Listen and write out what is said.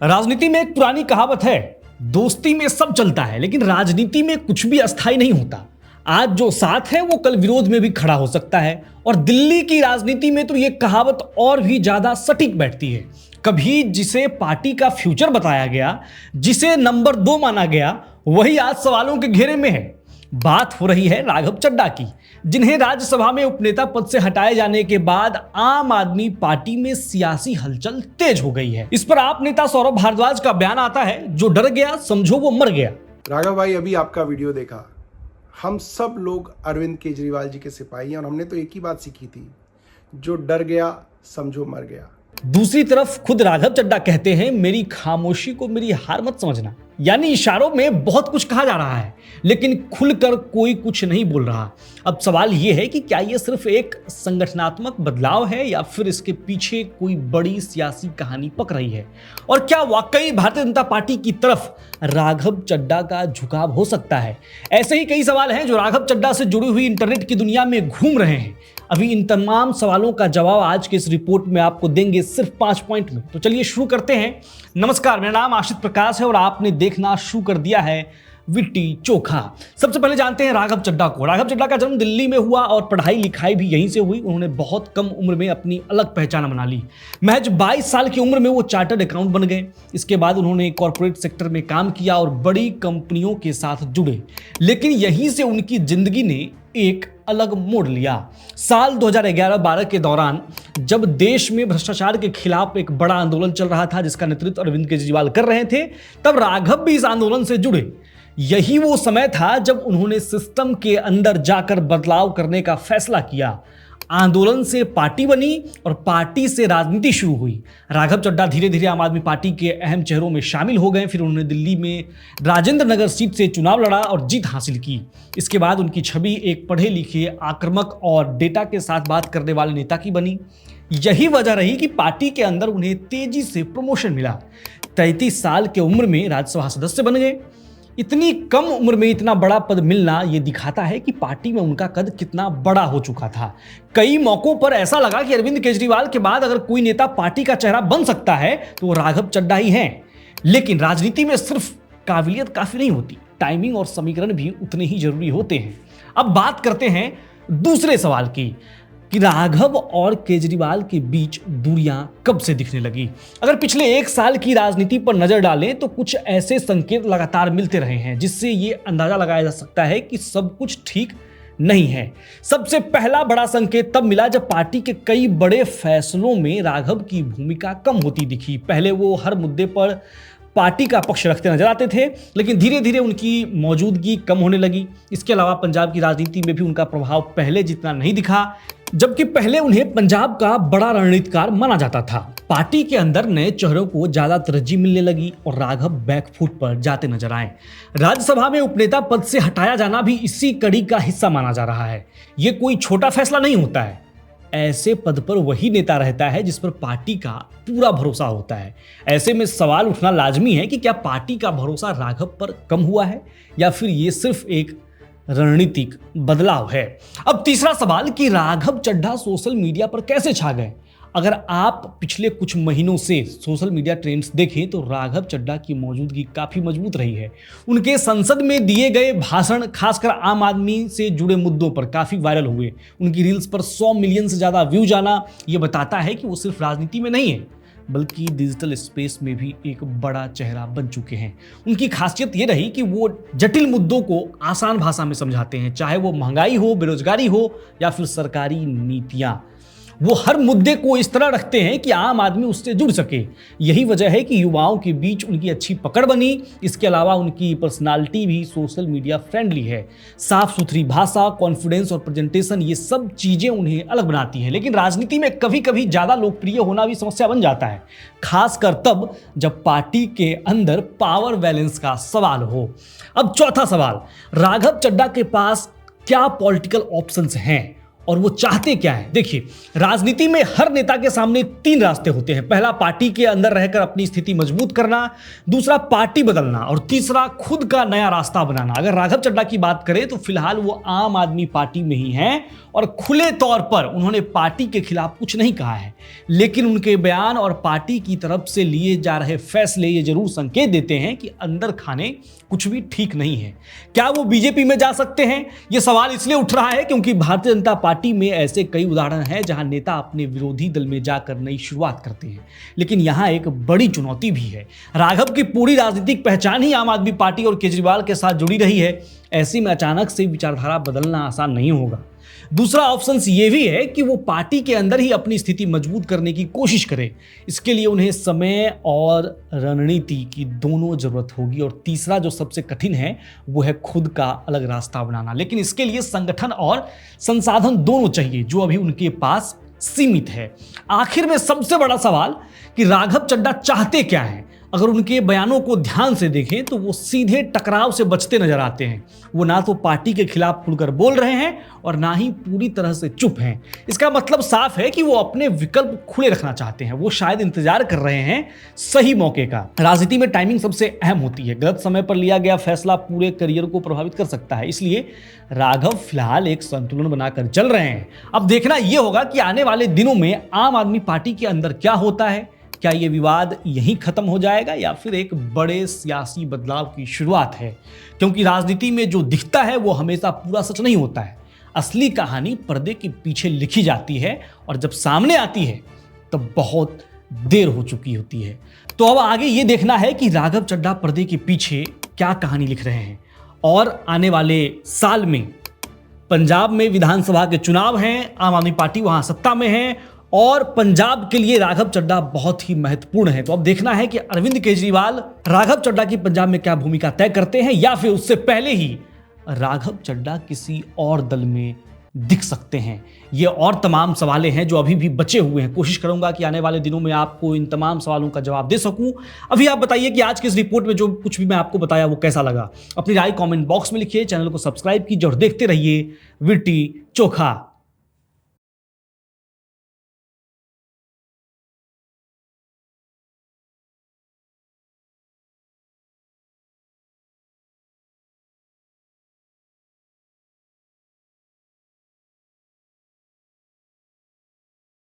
राजनीति में एक पुरानी कहावत है, दोस्ती में सब चलता है लेकिन राजनीति में कुछ भी अस्थायी नहीं होता। आज जो साथ है वो कल विरोध में भी खड़ा हो सकता है और दिल्ली की राजनीति में तो ये कहावत और भी ज्यादा सटीक बैठती है। कभी जिसे पार्टी का फ्यूचर बताया गया, जिसे नंबर 2 माना गया, वही आज सवालों के घेरे में है। बात हो रही है राघव चड्ढा की, जिन्हें राज्यसभा में उपनेता पद से हटाए जाने के बाद आम आदमी पार्टी में सियासी हलचल तेज हो गई है। इस पर आप नेता सौरभ भारद्वाज का बयान आता है, जो डर गया समझो वो मर गया। राघव भाई, अभी आपका वीडियो देखा, हम सब लोग अरविंद केजरीवाल जी के सिपाही हैं और हमने तो एक ही बात सीखी थी, जो डर गया समझो मर गया। दूसरी तरफ खुद राघव चड्ढा कहते हैं, मेरी खामोशी को मेरी हार मत समझना। यानी इशारों में बहुत कुछ कहा जा रहा है लेकिन खुलकर कोई कुछ नहीं बोल रहा। अब सवाल यह है कि क्या यह सिर्फ एक संगठनात्मक बदलाव है या फिर इसके पीछे कोई बड़ी सियासी कहानी पक रही है, और क्या वाकई भारतीय जनता पार्टी की तरफ राघव चड्ढा का झुकाव हो सकता है। ऐसे ही कई सवाल हैं जो राघव चड्ढा से जुड़ी हुई इंटरनेट की दुनिया में घूम रहे हैं। अभी इन तमाम सवालों का जवाब आज के इस रिपोर्ट में आपको देंगे सिर्फ 5 पॉइंट में। तो चलिए शुरू करते हैं। नमस्कार, मेरा नाम आशित प्रकाश है और आपने देखना शुरू कर दिया है विट्टी चोखा। सबसे पहले जानते हैं राघव चड्ढा को। राघव चड्ढा का जन्म दिल्ली में हुआ और पढ़ाई लिखाई भी यहीं से हुई। उन्होंने बहुत कम उम्र में अपनी अलग पहचान बना ली। महज 22 साल की उम्र में वो चार्टर्ड अकाउंट बन गए। इसके बाद उन्होंने कॉर्पोरेट सेक्टर में काम किया और बड़ी कंपनियों के साथ जुड़े, लेकिन यहीं से उनकी जिंदगी ने एक अलग मोड़ लिया। साल 2011-12 के दौरान जब देश में भ्रष्टाचार के खिलाफ एक बड़ा आंदोलन चल रहा था, जिसका नेतृत्व अरविंद केजरीवाल कर रहे थे, तब राघव भी इस आंदोलन से जुड़े। यही वो समय था जब उन्होंने सिस्टम के अंदर जाकर बदलाव करने का फैसला किया। आंदोलन से पार्टी बनी और पार्टी से राजनीति शुरू हुई। राघव चड्ढा धीरे धीरे आम आदमी पार्टी के अहम चेहरों में शामिल हो गए। फिर उन्होंने दिल्ली में राजेंद्र नगर सीट से चुनाव लड़ा और जीत हासिल की। इसके बाद उनकी छवि एक पढ़े लिखे, आक्रामक और डेटा के साथ बात करने वाले नेता की बनी। यही वजह रही कि पार्टी के अंदर उन्हें तेजी से प्रमोशन मिला। 33 साल की उम्र में राज्यसभा सदस्य बन गए। इतनी कम उम्र में इतना बड़ा पद मिलना यह दिखाता है कि पार्टी में उनका कद कितना बड़ा हो चुका था। कई मौकों पर ऐसा लगा कि अरविंद केजरीवाल के बाद अगर कोई नेता पार्टी का चेहरा बन सकता है तो वो राघव चड्ढा ही हैं। लेकिन राजनीति में सिर्फ काबिलियत काफी नहीं होती, टाइमिंग और समीकरण भी उतने ही जरूरी होते हैं। अब बात करते हैं दूसरे सवाल की कि राघव और केजरीवाल के बीच दूरियां कब से दिखने लगी। अगर पिछले 1 साल की राजनीति पर नजर डालें तो कुछ ऐसे संकेत लगातार मिलते रहे हैं जिससे ये अंदाजा लगाया जा सकता है कि सब कुछ ठीक नहीं है। सबसे पहला बड़ा संकेत तब मिला जब पार्टी के कई बड़े फैसलों में राघव की भूमिका कम होती दिखी। पहले वो हर मुद्दे पर पार्टी का पक्ष रखते नजर आते थे, लेकिन धीरे धीरे उनकी मौजूदगी कम होने लगी। इसके अलावा पंजाब की राजनीति में भी उनका प्रभाव पहले जितना नहीं दिखा, जबकि पहले उन्हें पंजाब का बड़ा रणनीतिकार माना जाता था। पार्टी के अंदर नए चेहरों को ज्यादा तरजीह मिलने लगी और राघव बैकफुट पर जाते नजर आए। राज्यसभा में उपनेता पद से हटाया जाना भी इसी कड़ी का हिस्सा माना जा रहा है। ये कोई छोटा फैसला नहीं होता है। ऐसे पद पर वही नेता रहता है जिस पर पार्टी का पूरा भरोसा होता है। ऐसे में सवाल उठना लाजमी है कि क्या पार्टी का भरोसा राघव पर कम हुआ है या फिर ये सिर्फ एक रणनीतिक बदलाव है। अब तीसरा सवाल कि राघव चड्ढा सोशल मीडिया पर कैसे छा गए। अगर आप पिछले कुछ महीनों से सोशल मीडिया ट्रेंड्स देखें तो राघव चड्ढा की मौजूदगी काफी मजबूत रही है। उनके संसद में दिए गए भाषण खासकर आम आदमी से जुड़े मुद्दों पर काफी वायरल हुए। उनकी रील्स पर 100 मिलियन से ज्यादा व्यूज आना यह बताता है कि वो सिर्फ राजनीति में नहीं है बल्कि डिजिटल स्पेस में भी एक बड़ा चेहरा बन चुके हैं। उनकी खासियत ये रही कि वो जटिल मुद्दों को आसान भाषा में समझाते हैं, चाहे वो महंगाई हो, बेरोजगारी हो या फिर सरकारी नीतियां। वो हर मुद्दे को इस तरह रखते हैं कि आम आदमी उससे जुड़ सके। यही वजह है कि युवाओं के बीच उनकी अच्छी पकड़ बनी। इसके अलावा उनकी पर्सनालिटी भी सोशल मीडिया फ्रेंडली है। साफ सुथरी भाषा, कॉन्फिडेंस और प्रेजेंटेशन, ये सब चीजें उन्हें अलग बनाती हैं। लेकिन राजनीति में कभी कभी ज्यादा लोकप्रिय होना भी समस्या बन जाता है, खासकर तब जब पार्टी के अंदर पावर बैलेंस का सवाल हो। अब चौथा सवाल, राघव चड्ढा के पास क्या पॉलिटिकल ऑप्शंस हैं और वो चाहते क्या है। देखिए, राजनीति में हर नेता के सामने 3 रास्ते होते हैं। पहला, पार्टी के अंदर रहकर अपनी स्थिति मजबूत करना, दूसरा पार्टी बदलना, और तीसरा खुद का नया रास्ता बनाना। अगर राघव चड्ढा की बात करें तो फिलहाल वो आम आदमी पार्टी में ही हैं और खुले तौर पर उन्होंने पार्टी के खिलाफ कुछ नहीं कहा है, लेकिन उनके बयान और पार्टी की तरफ से लिए जा रहे फैसले ये जरूर संकेत देते हैं कि अंदर खाने कुछ भी ठीक नहीं है। क्या वो बीजेपी में जा सकते हैं? ये सवाल इसलिए उठ रहा है क्योंकि भारतीय जनता पार्टी में ऐसे कई उदाहरण हैं जहां नेता अपने विरोधी दल में जाकर नई शुरुआत करते हैं। लेकिन यहां एक बड़ी चुनौती भी है। राघव की पूरी राजनीतिक पहचान ही आम आदमी पार्टी और केजरीवाल के साथ जुड़ी रही है। ऐसे में अचानक से विचारधारा बदलना आसान नहीं होगा। दूसरा ऑप्शन ये भी है कि वो पार्टी के अंदर ही अपनी स्थिति मजबूत करने की कोशिश करें। इसके लिए उन्हें समय और रणनीति की दोनों जरूरत होगी। और तीसरा जो सबसे कठिन है वो है खुद का अलग रास्ता बनाना। लेकिन इसके लिए संगठन और संसाधन दोनों चाहिए, जो अभी उनके पास सीमित है। आखिर में सबसे बड़ा सवाल कि राघव चड्ढा चाहते क्या है। अगर उनके बयानों को ध्यान से देखें तो वो सीधे टकराव से बचते नजर आते हैं। वो ना तो पार्टी के खिलाफ खुलकर बोल रहे हैं और ना ही पूरी तरह से चुप हैं। इसका मतलब साफ है कि वो अपने विकल्प खुले रखना चाहते हैं। वो शायद इंतजार कर रहे हैं सही मौके का। राजनीति में टाइमिंग सबसे अहम होती है। गलत समय पर लिया गया फैसला पूरे करियर को प्रभावित कर सकता है। इसलिए राघव फिलहाल एक संतुलन बनाकर चल रहे हैं। अब देखना यह होगा कि आने वाले दिनों में आम आदमी पार्टी के अंदर क्या होता है। क्या ये विवाद यहीं खत्म हो जाएगा या फिर एक बड़े सियासी बदलाव की शुरुआत है? क्योंकि राजनीति में जो दिखता है वो हमेशा पूरा सच नहीं होता है। असली कहानी पर्दे के पीछे लिखी जाती है और जब सामने आती है तब बहुत देर हो चुकी होती है। तो अब आगे ये देखना है कि राघव चड्ढा पर्दे के पीछे क्या कहानी लिख रहे हैं। और आने वाले साल में पंजाब में विधानसभा के चुनाव हैं, आम आदमी पार्टी वहां सत्ता में है और पंजाब के लिए राघव चड्ढा बहुत ही महत्वपूर्ण है। तो अब देखना है कि अरविंद केजरीवाल राघव चड्ढा की पंजाब में क्या भूमिका तय करते हैं या फिर उससे पहले ही राघव चड्ढा किसी और दल में दिख सकते हैं। ये और तमाम सवालें हैं जो अभी भी बचे हुए हैं। कोशिश करूंगा कि आने वाले दिनों में आपको इन तमाम सवालों का जवाब दे सकूं। अभी आप बताइए कि आज की इस रिपोर्ट में जो कुछ भी मैं आपको बताया वो कैसा लगा। अपनी राय कमेंट बॉक्स में लिखिए, चैनल को सब्सक्राइब कीजिए और देखते रहिए विरटी चोखा।